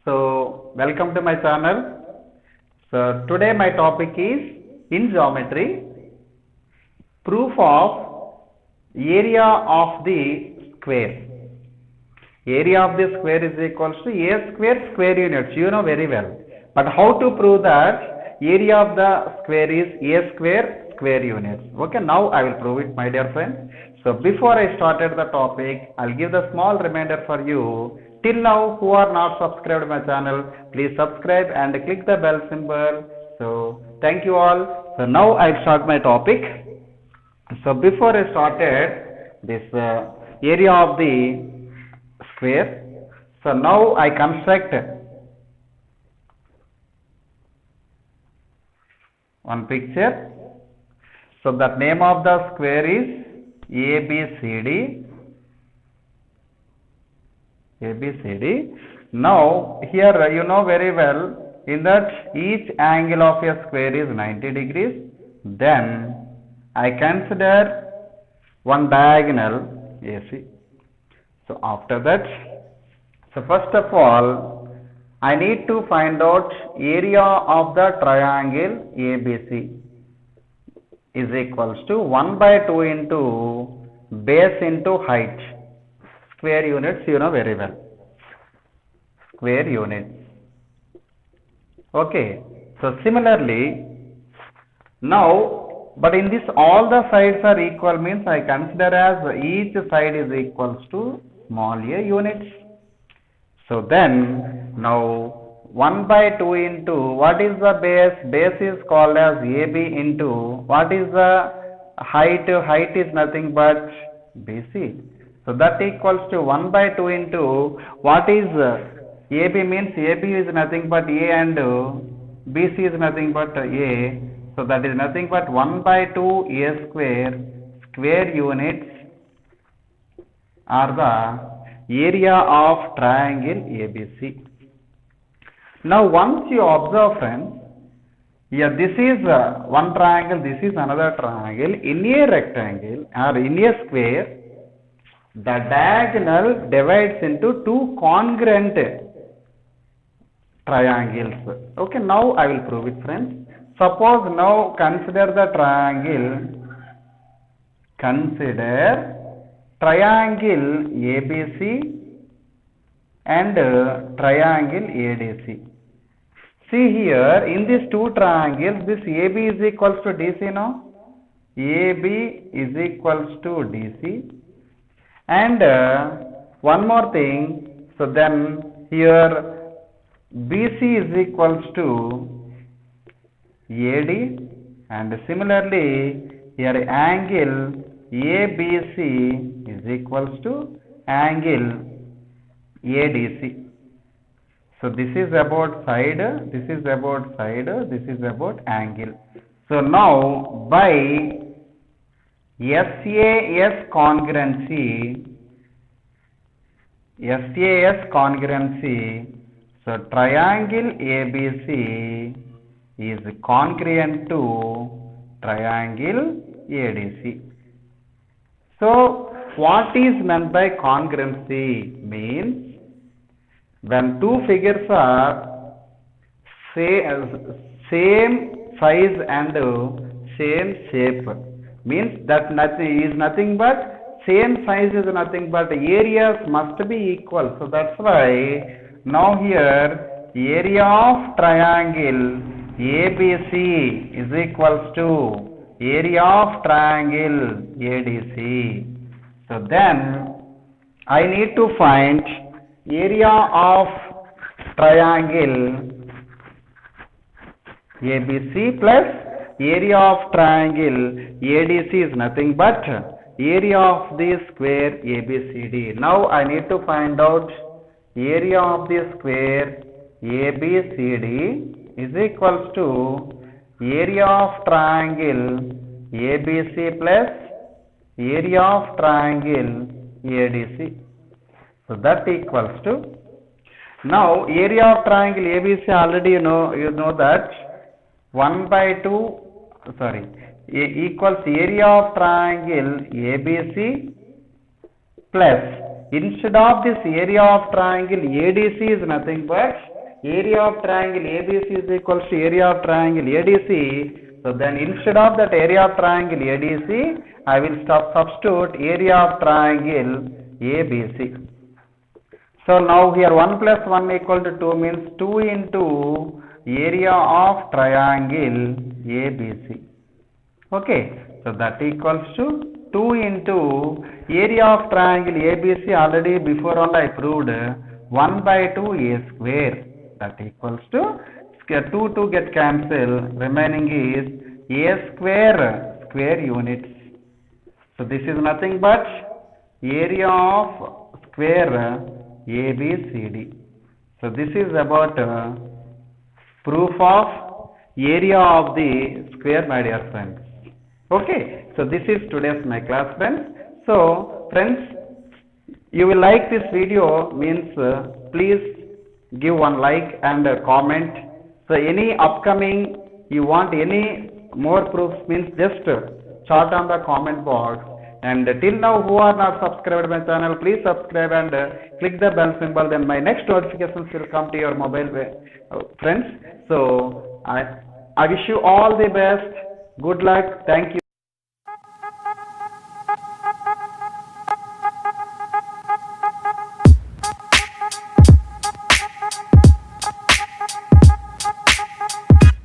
So, welcome to my channel. So, today my topic is in geometry, proof of area of the square. Area of the square is equals to a square square units. You know very well. But how to prove that area of the square is a square square units? Okay, now I will prove it, my dear friends. So, before I started the topic, I'll give the small reminder for you. Till now, who are not subscribed to my channel, please subscribe and click the bell symbol. So, thank you all. So, now I'll start my topic. So, before I started this area of the square, so now I construct one picture. So, the name of the square is ABCD. ABCD. Now, here you know very well, in that each angle of a square is 90 degrees. Then I consider one diagonal AC. So, after that, so first of all, I need to find out area of the triangle ABC is equals to 1 by 2 into base into height. Square units, you know very well. Square units. Okay. So, similarly, now, but in this all the sides are equal means I consider as each side is equals to small a units. So, then now 1 by 2 into what is the base? Base is called as AB into what is the height? Height is nothing but BC. So, that equals to 1 by 2 into what is AB means AB is nothing but A and BC is nothing but A. So, that is nothing but 1 by 2 A square square units are the area of triangle ABC. Now, once you observe, friends, here this is one triangle, this is another triangle. In a rectangle or in a square, the diagonal divides into two congruent triangles. Okay, now I will prove it, friends. Suppose now consider the triangle, ABC and triangle ADC. See here, in these two triangles, this AB is equals to DC now. AB is equals to DC. And one more thing, so then here BC is equals to AD, and similarly here angle ABC is equals to angle ADC. So, this is about side, this is about side, this is about angle. So, now by SAS congruency, so triangle ABC is congruent to triangle ADC. So, what is meant by congruency? Means when two figures are same size and same shape, means that nothing but same size is nothing but areas must be equal. So, that's why now here area of triangle ABC is equals to area of triangle ADC. So, then I need to find area of triangle ABC plus area of triangle ADC is nothing but area of the square ABCD. Now, I need to find out area of the square ABCD is equals to area of triangle ABC plus area of triangle ADC. So, that equals to, now area of triangle ABC already you know that 1 by 2 equals area of triangle ABC plus instead of this area of triangle ADC is nothing but area of triangle ABC is equals to area of triangle ADC. So then instead of that area of triangle ADC, I will substitute area of triangle ABC. So now here 1 plus 1 equal to 2 means 2 into area of triangle ABC. Okay, so that equals to 2 into area of triangle ABC. Already before all I proved 1 by 2 a square, that equals to 2 get cancelled, remaining is a square units. So this is nothing but area of square ABCD. So this is about proof of area of the square, my dear friends. Okay, so this is today's my class, friends. So friends, you will like this video means please give one like and comment. So any upcoming you want any more proofs means just chat on the comment box. And till now who are not subscribed my channel, please subscribe and click the bell symbol, then my next notifications will come to your mobile, friends. So I wish you all the best. Good luck. Thank you.